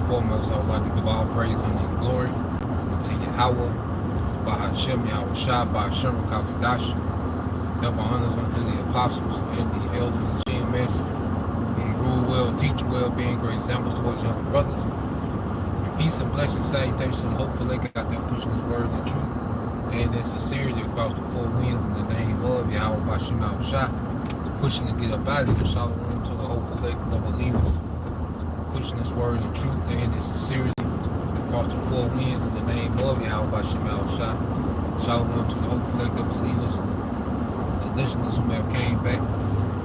foremost, I would like to give all praise and glory unto Yahweh, Bahashem, Yahweh Shah, Bahashem, Kakadash. Double honors unto the apostles and the elders of GMS, who rule well, teach well, being great examples towards younger brothers. And peace and blessing, salutation, hopefully got that pushing his word and truth and in sincerity across the four winds in the name of Yahweh Bahashem, Yahweh Shah, pushing to get up out of the shalom to the hopeful lake of believers, pushing his word and truth and in sincerity across the four winds in the name of Yahweh Bahashem, Yahweh Shah, shalom to the hopeful lake of believers, the listeners who may have came back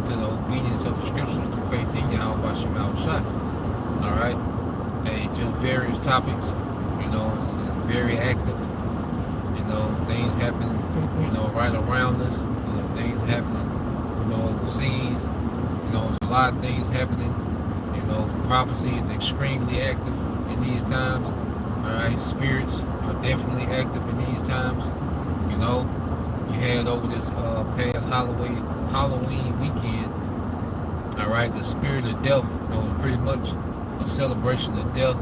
to the obedience of the scriptures through faith in Yahweh Bahashem, Yahweh Shah. All right, and just various topics, it's very active. Things happening, right around us. Things happening, overseas. There's a lot of things happening. Prophecy is extremely active in these times. All right, spirits are definitely active in these times. You had over this past Halloween weekend. All right, the spirit of death, is pretty much a celebration of death.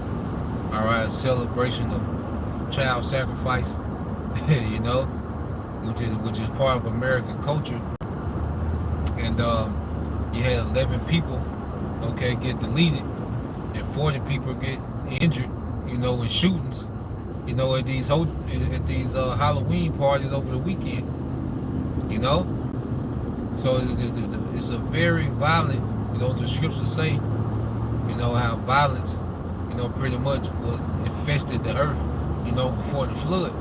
All right, a celebration of child sacrifice. Which is part of American culture. And you had 11 people, get deleted, and 40 people get injured, in shootings, at these Halloween parties over the weekend. So it's a very violent. The scriptures say, how violence, pretty much was infested the earth, before the flood.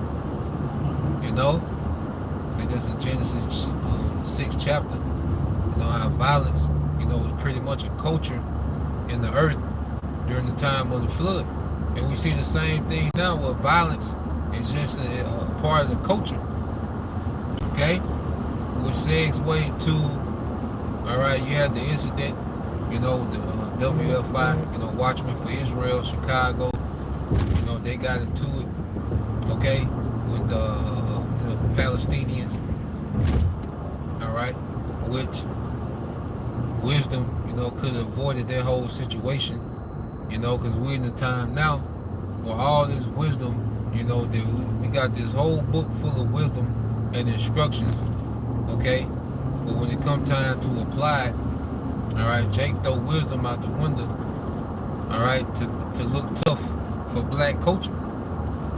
I think that's in Genesis 6th chapter. How violence, was pretty much a culture in the earth during the time of the flood. And we see the same thing now where violence is just a part of the culture. Which segue to, all right, you had the incident, the WFI, Watchmen for Israel, Chicago, they got into it, with the Palestinians, all right, which wisdom, could have avoided that whole situation, because we're in a time now where all this wisdom, we got this whole book full of wisdom and instructions, but when it comes time to apply it, all right, Jake throw wisdom out the window, all right, to look tough for black culture.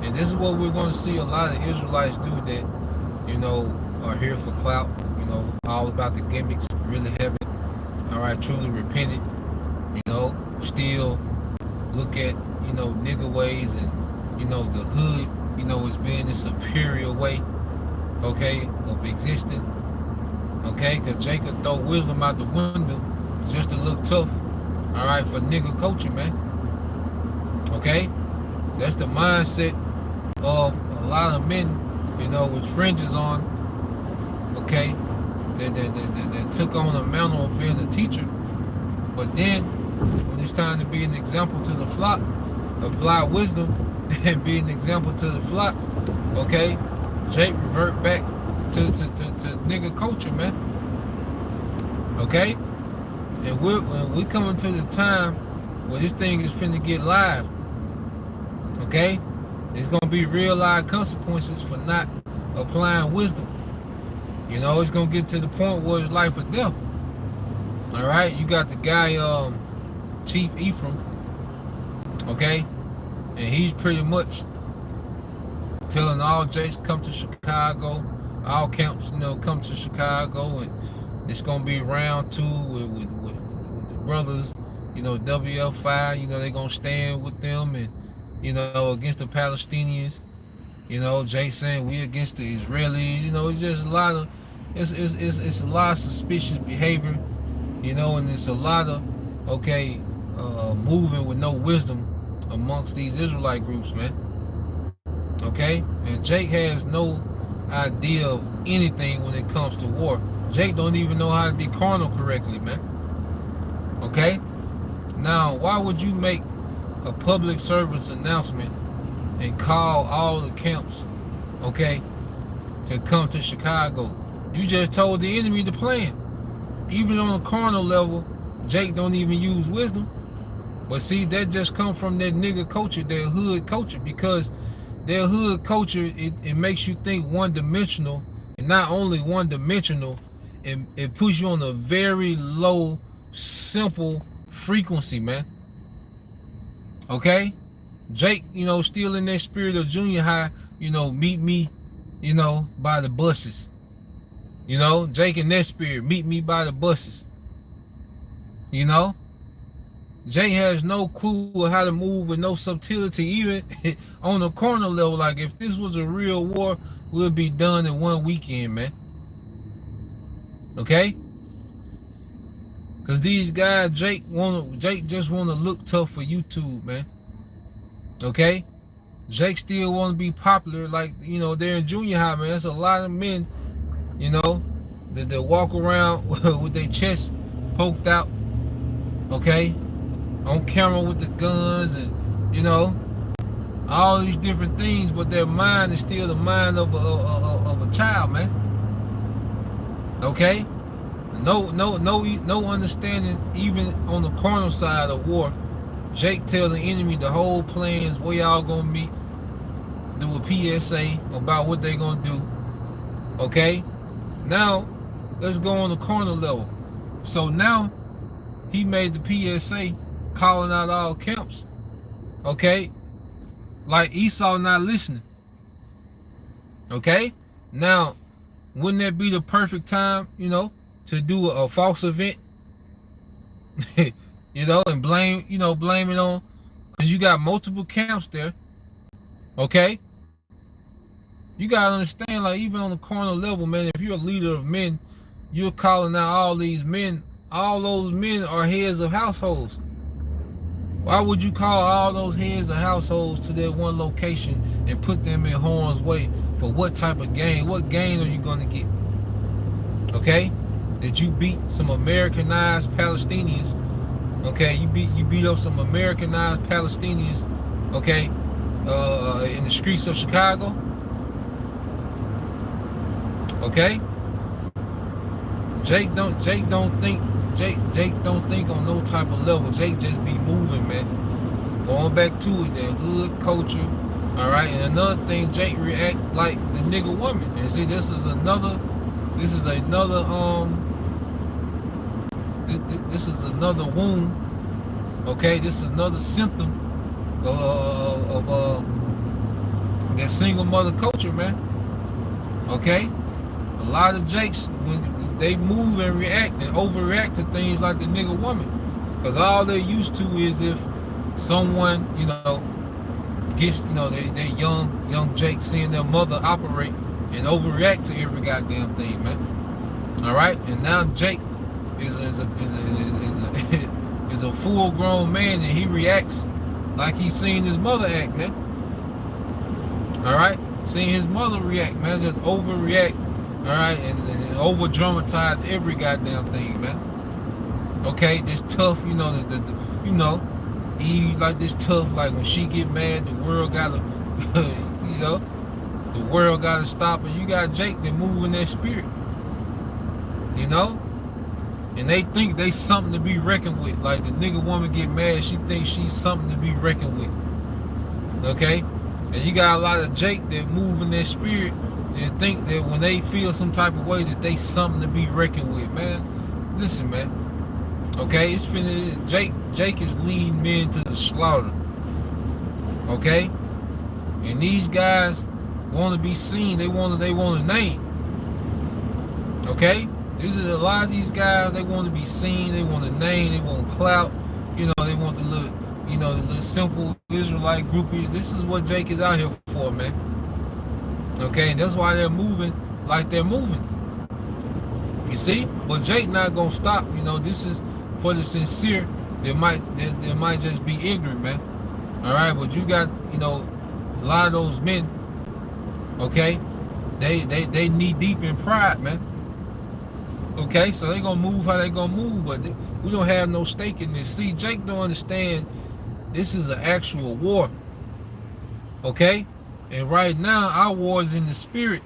And this is what we're going to see a lot of Israelites do that, are here for clout, all about the gimmicks, really haven't, all right, truly repented, still look at, nigger ways and, the hood, as being the superior way, of existing, because Jacob throw wisdom out the window just to look tough, all right, for nigger culture, man, That's the mindset of a lot of men, with fringes on, that took on a mantle of being a teacher. But then, when it's time to be an example to the flock, apply wisdom and be an example to the flock, Jake revert back to nigga culture, man. And when we coming to the time where this thing is finna get live, there's gonna be real live consequences for not applying wisdom. It's gonna get to the point where it's life or death. All right, you got the guy, Chief Ephraim, and he's pretty much telling all Jakes come to Chicago, all camps, come to Chicago, and it's gonna be round two with the brothers, WF5, they're gonna stand with them and, against the Palestinians. Jake saying we against the Israelis. It's just a lot of, it's a lot of suspicious behavior, and it's a lot of, moving with no wisdom amongst these Israelite groups, man. And Jake has no idea of anything when it comes to war. Jake don't even know how to be carnal correctly, man. Now, why would you make a public service announcement and call all the camps, to come to Chicago? You just told the enemy the plan. Even on a carnal level, Jake don't even use wisdom. But see, that just come from that nigga culture, their hood culture, because their hood culture, it makes you think one-dimensional, and not only one-dimensional, it puts you on a very low, simple frequency, man. Okay? Jake, still in that spirit of junior high, meet me, by the buses. Jake in that spirit, meet me by the buses. Jake has no clue of how to move with no subtlety, even on the corner level. Like, if this was a real war, we'll be done in one weekend, man. Okay? Because these guys, Jake just want to look tough for YouTube, man. Okay? Jake still want to be popular, like, they're in junior high, man. There's a lot of men, that walk around with their chest poked out, okay? On camera with the guns and, all these different things, but their mind is still the mind of a child, man. Okay? No understanding, even on the carnal side of war. Jake tell the enemy the whole plans, where y'all gonna meet, do a PSA about what they gonna do. Okay? Now, let's go on the carnal level. So now, he made the PSA calling out all camps. Okay? Like Esau not listening. Okay? Now, wouldn't that be the perfect time, to do a false event? And blame it on, because you got multiple camps there. Okay? You gotta understand, like, even on the carnal level, man, if you're a leader of men, you're calling out all these men. All those men are heads of households. Why would you call all those heads of households to that one location and put them in harm's way? For what type of gain? What gain are you gonna get? Okay? That you beat some Americanized Palestinians. Okay, you beat up some Americanized Palestinians, okay, in the streets of Chicago. Okay? Jake don't think on no type of level. Jake just be moving, man. Going back to it, that hood culture. Alright, and another thing, Jake react like the nigga woman. And see, this is another wound. Okay, this is another symptom of that single mother culture, man. Okay? A lot of Jakes, when they move and react and overreact to things like the nigga woman. Because all they're used to is if someone, gets, they young Jake seeing their mother operate and overreact to every goddamn thing, man. Alright? And now Jake is a full-grown man, and he reacts like he's seen his mother act, man. Alright? Seeing his mother react, man, just overreact. Alright, and over dramatize every goddamn thing, man. Okay, this tough, Eve like this tough, like when she get mad, the world gotta, the world gotta stop, and you got Jake that move in that spirit, and they think they something to be reckoned with. Like the nigga woman get mad, she thinks she's something to be reckoned with. Okay, and you got a lot of Jake that move in that spirit. And think that when they feel some type of way that they something to be reckoned with, man. Listen, man. Okay, it's finna. Jake is leading men to the slaughter. Okay, and these guys want to be seen. They want a name. Okay, these are a lot of these guys. They want to be seen. They want a name. They want clout. They want the little simple Israelite groupies. This is what Jake is out here for, man. Okay, and that's why they're moving like they're moving. You see? But Jake not gonna stop. This is for the sincere. They might just be ignorant, man. Alright, but you got, a lot of those men, okay, they knee deep in pride, man. Okay, so they gonna move how they gonna move, but we don't have no stake in this. See, Jake don't understand this is an actual war. Okay? And right now, our war is in the spirit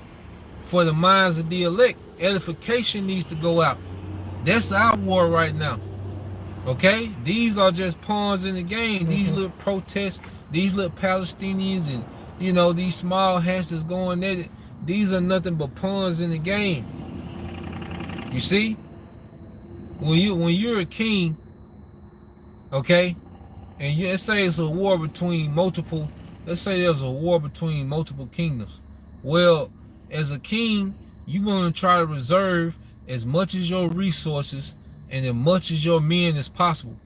for the minds of the elect. Edification needs to go out. That's our war right now. Okay, these are just pawns in the game. These little protests, these little Palestinians, and these small hats that's going at it. These are nothing but pawns in the game. You see, when you're a king, okay, and let's say it's a war between multiple. Let's say there's a war between multiple kingdoms. Well, as a king, you want to try to reserve as much as your resources and as much as your men as possible.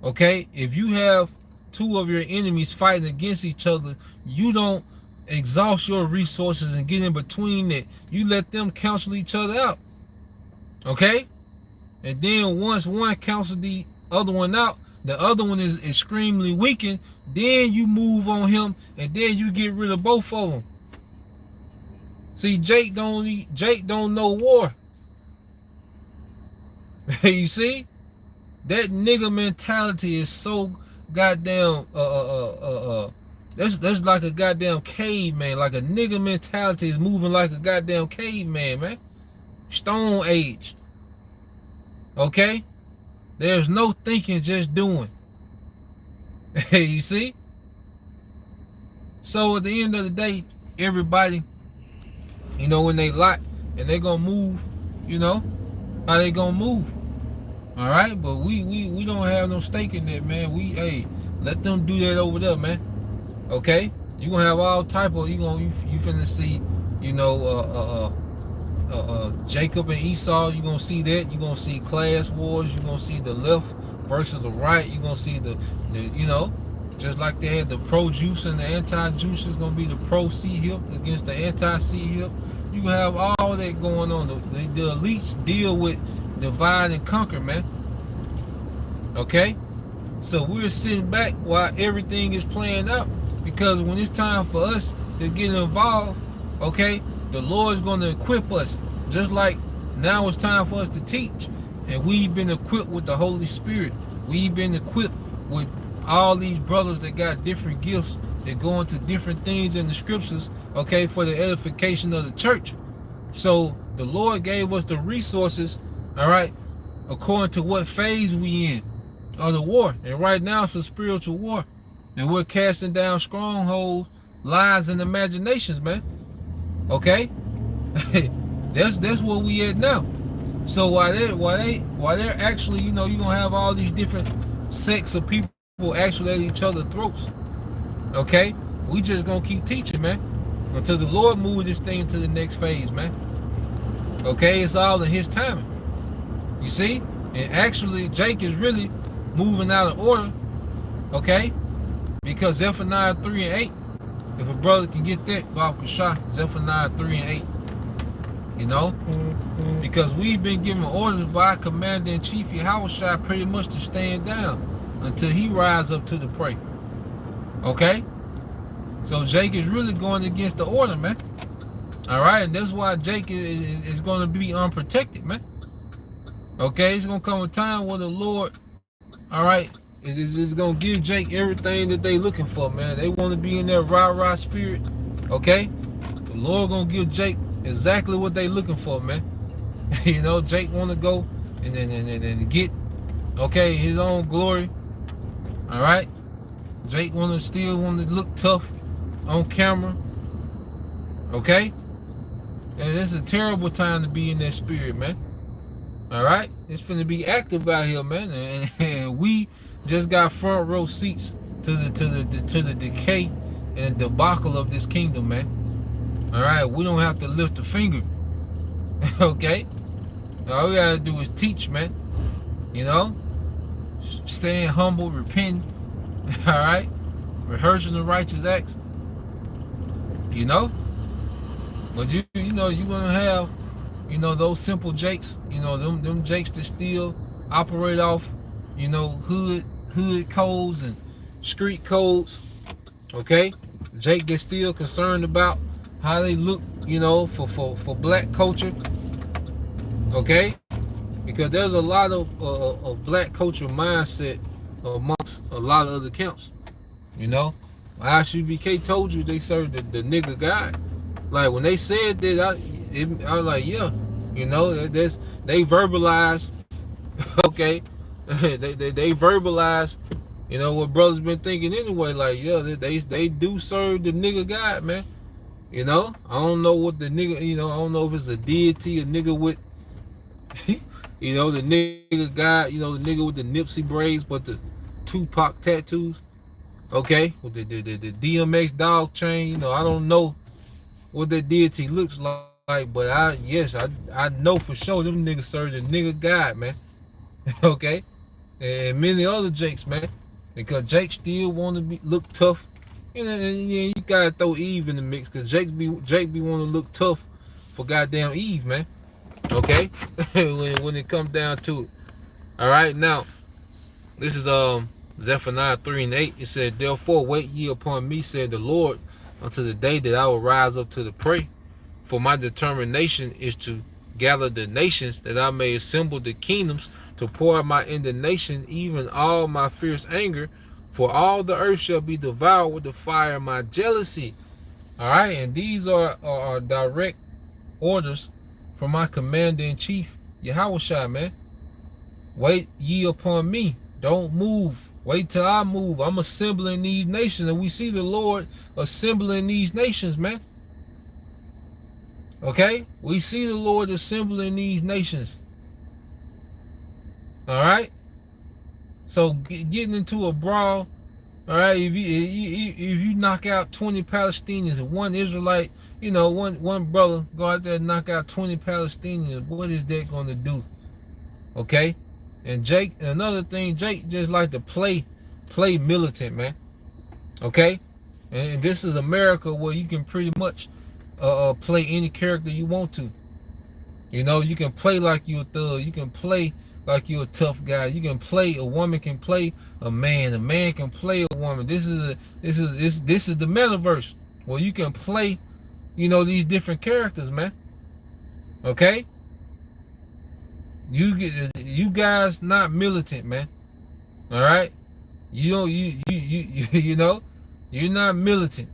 Okay, if you have two of your enemies fighting against each other, you don't exhaust your resources and get in between it. You let them cancel each other out. Okay, and then once one cancels the other one out, the other one is extremely weakened. Then you move on him, and then you get rid of both of them. See, Jake don't know war. You see, that nigga mentality is so goddamn that's like a goddamn caveman. Like a nigga mentality is moving like a goddamn caveman, man. Stone Age. Okay? There's no thinking, just doing. You see? So at the end of the day, everybody, when they lock and they gonna move, how they gonna move. All right, but we don't have no stake in that, man. Hey, let them do that over there, man. Okay, you gonna have all type of you finna see, Jacob and Esau. You gonna see that. You gonna see class wars. You gonna see the left versus the right. You gonna see the just like they had the pro-juice and the anti-juice, is gonna be the pro-C-hip against the anti-C-hip. You have all that going on. The elites deal with divide and conquer, man. Okay, so we're sitting back while everything is playing out, because when it's time for us to get involved, okay, the Lord's going to equip us. Just like now it's time for us to teach, and we've been equipped with the Holy Spirit. We've been equipped with all these brothers that got different gifts that go into different things in the scriptures, okay, for the edification of the church. So the Lord gave us the resources, all right, according to what phase we in of the war. And right now it's a spiritual war, and we're casting down strongholds, lies, and imaginations, man. Okay, that's where we at now. So while they're actually, you're gonna have all these different sects of people actually at each other's throats. Okay, we just gonna keep teaching, man, until the Lord moves this thing to the next phase, man. Okay, it's all in His timing. You see? And actually, Jake is really moving out of order, okay? Because Zephaniah 3 and 8, if a brother can get that, Bob Kashah, Zephaniah 3 and 8, because we've been given orders by Commander-in-Chief Yahushua pretty much to stand down until he rise up to the prey. Okay? So Jake is really going against the order, man. All right, and that's why Jake is going to be unprotected, man. Okay, it's going to come a time where the Lord, all right, is going to give Jake everything that they looking for, man. They want to be in that rah-rah spirit, okay? The Lord going to give Jake exactly what they looking for, man. Jake want to go and get, okay, his own glory, all right? Jake still want to look tough on camera, okay? And it's a terrible time to be in that spirit, man. All right, it's finna be active out here, man, and we just got front row seats to the decay and debacle of this kingdom, man. All right, we don't have to lift a finger, okay? All we gotta do is teach, man. Staying humble, repenting, all right, rehearsing the righteous acts. But you're gonna have, those simple jakes, them jakes that still operate off, hood codes and street codes, okay? Jake that's still concerned about how they look, for black culture, okay? Because there's a lot of black culture mindset amongst a lot of other camps, ISUBK told you they served the nigga God. Like when they said that, I was like, yeah, they verbalized, okay, They verbalize, you know, what brothers been thinking anyway. Like, yeah, they do serve the nigga God, man. You know, I don't know what the nigga, you know, I don't know if it's a deity, a nigga with, you know, the nigga God, you know, the nigga with the Nipsey braids, but the Tupac tattoos, okay, with the DMX dog chain. You know, I don't know what that deity looks like, but I know for sure them niggas serve the nigga God, man. Okay, and many other Jakes, man, because Jake still want to look tough. And yeah, you gotta throw Eve in the mix, because Jake be want to look tough for goddamn Eve, man. Okay, when it comes down to it. All right, now this is Zephaniah 3:8. It said, "Therefore wait ye upon me, said the Lord, until the day that I will rise up to the prey. For my determination is to gather the nations, that I may assemble the kingdoms, to pour out my indignation, even all my fierce anger. For all the earth shall be devoured with the fire of my jealousy." All right, and these are direct orders from my commander in chief, Yahushua, man. Wait ye upon me. Don't move. Wait till I move. I'm assembling these nations, and we see the Lord assembling these nations, man. Okay? We see the Lord assembling these nations. All right? So getting into a brawl, all right, if you knock out 20 Palestinians and one Israelite, you know, one brother go out there and knock out 20 Palestinians, what is that going to do? Okay? And Jake, another thing, Jake just like to play militant, man. Okay? And this is America, where you can pretty much play any character you want to. You know, you can play like you're a thug. You can play like you're a tough guy. You can play, a woman can play a man. A man can play a woman. This is the metaverse, where you can play, you know, these different characters, man. Okay? You guys not militant, man. All right? You know, you know, you're not militant.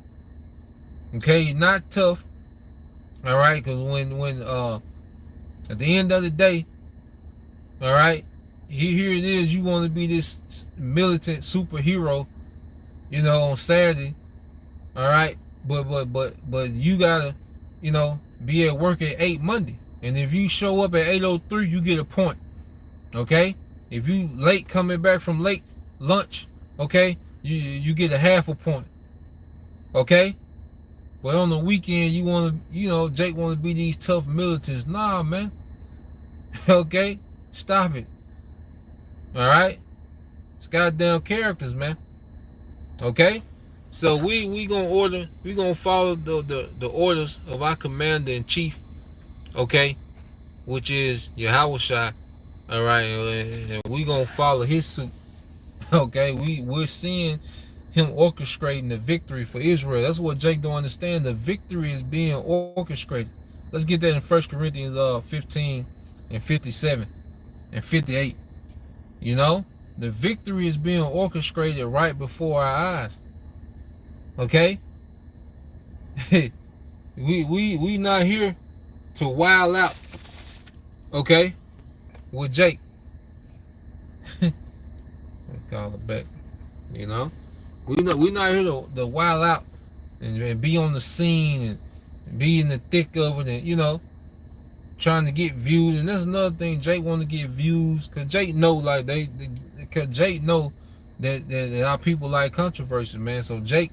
Okay, you're not tough. All right, because when at the end of the day, all right, here it is, you want to be this militant superhero, you know, on Saturday. All right, but you gotta, you know, be at work at 8 Monday. And if you show up at 8:03, you get a point. Okay? If you late coming back from late lunch, okay, you get a half a point. Okay? But on the weekend, you want to, you know, Jake want to be these tough militants. Nah, man. Okay? Stop it. All right? It's goddamn characters, man. Okay? So we gonna follow the orders of our commander in chief. Okay, which is Yahushua. All right, and we gonna follow his suit. Okay, we're seeing him orchestrating the victory for Israel. That's what Jake don't understand. The victory is being orchestrated. Let's get that in 1 Corinthians 15 and 57 and 58. You know, the victory is being orchestrated right before our eyes. Okay, we not here to wild out, okay, with Jake. Call it back. You know, we not here to wild out and be on the scene and be in the thick of it, and, you know, trying to get views. And that's another thing. Jake want to get views, cause Jake know, like cause Jake know that our people like controversy, man. So Jake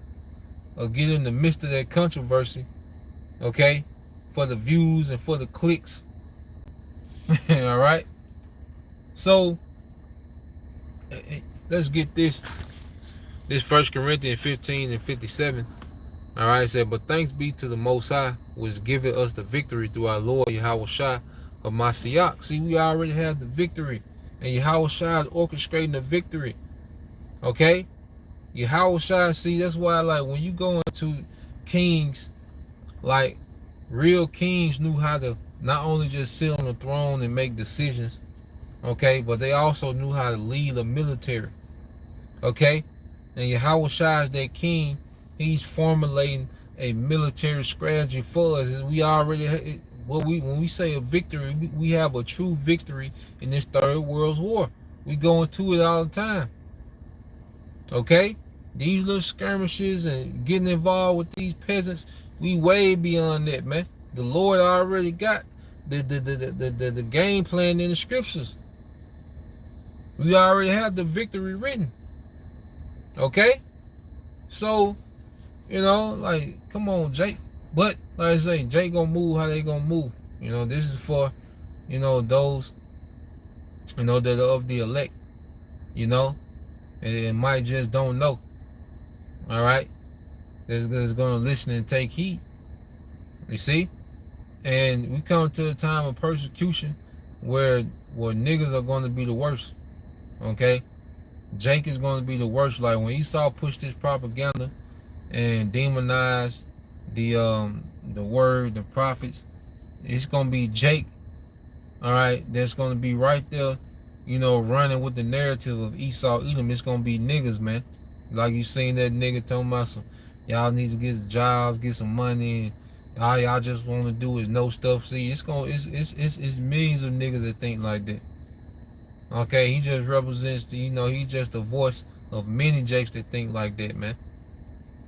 will get in the midst of that controversy, okay, for the views and for the clicks. All right, so let's get this 1 Corinthians 15 and 57. All right, it said, "But thanks be to the Most High, which giveth us the victory through our Lord Yahushua of Mashiach." See, we already have the victory, and Yahushua is orchestrating the victory. Okay, Yahushua. See, that's why, like, when you go into kings, like, real kings knew how to not only just sit on the throne and make decisions, okay, but they also knew how to lead a military. Okay, and Yahushua is that king. He's formulating a military strategy for us. And we already, when we say a victory, we have a true victory in this third world war. We go into it all the time. Okay? These little skirmishes and getting involved with these peasants, we way beyond that, man. The Lord already got the game plan in the scriptures. We already have the victory written. Okay? So, like, come on, Jake. But, like I say, Jake gonna move how they gonna move. This is for, those, that are of the elect, and might just don't know. All right? That's gonna listen and take heed. You see? And we come to a time of persecution where niggas are going to be the worst. Okay? Jake is going to be the worst. Like when Esau pushed this propaganda and demonized the word, the prophets, it's going to be Jake, all right, that's going to be right there, running with the narrative of Esau, Edom. It's going to be niggas, man. Like you seen that nigga talking about some, y'all need to get jobs, get some money, and all y'all just want to do is know stuff. See, it's millions of niggas that think like that. Okay, he just represents the, he's just the voice of many Jakes that think like that, man.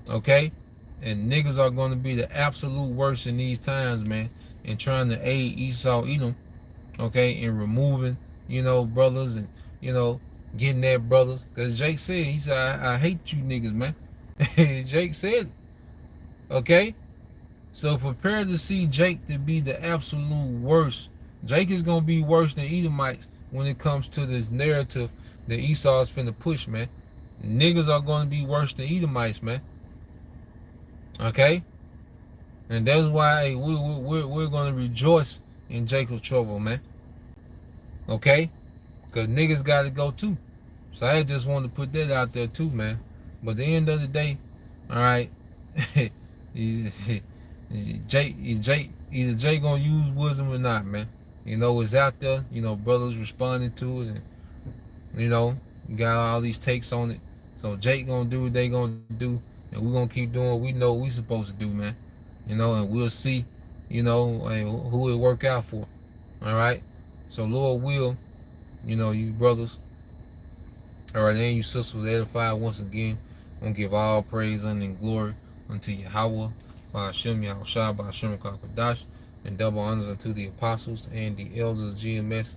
Okay? And niggas are going to be the absolute worst in these times, man, in trying to aid Esau, Edom, okay, in removing, brothers and, getting at brothers. Because Jake said, he said, I hate you niggas, man. Jake said it. Okay? So prepare to see Jake to be the absolute worst. Jake is going to be worse than Edomites when it comes to this narrative that Esau is finna push, man. Niggas are going to be worse than Edomites, man. Okay? And that's why we're going to rejoice in Jacob's trouble, man. Okay? Because niggas got to go too. So I just wanted to put that out there too, man. But at the end of the day, all right, either Jay gonna use wisdom or not, man. It's out there. Brothers responding to it, and you got all these takes on it. So Jake gonna do what they gonna do, and we gonna keep doing what we know we supposed to do, man. And we'll see, who it work out for. All right. So Lord will, you brothers, all right, and you sisters edified once again. I'm gonna give all praise and glory unto Yahweh, by Hashem, Yahushua, by Hashem Kakadash, and double honors unto the apostles and the elders of GMS,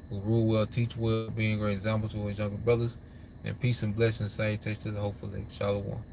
who rule well, teach well, being great example to his younger brothers, and peace and blessings, salutations to the hopeful elect. Shalom.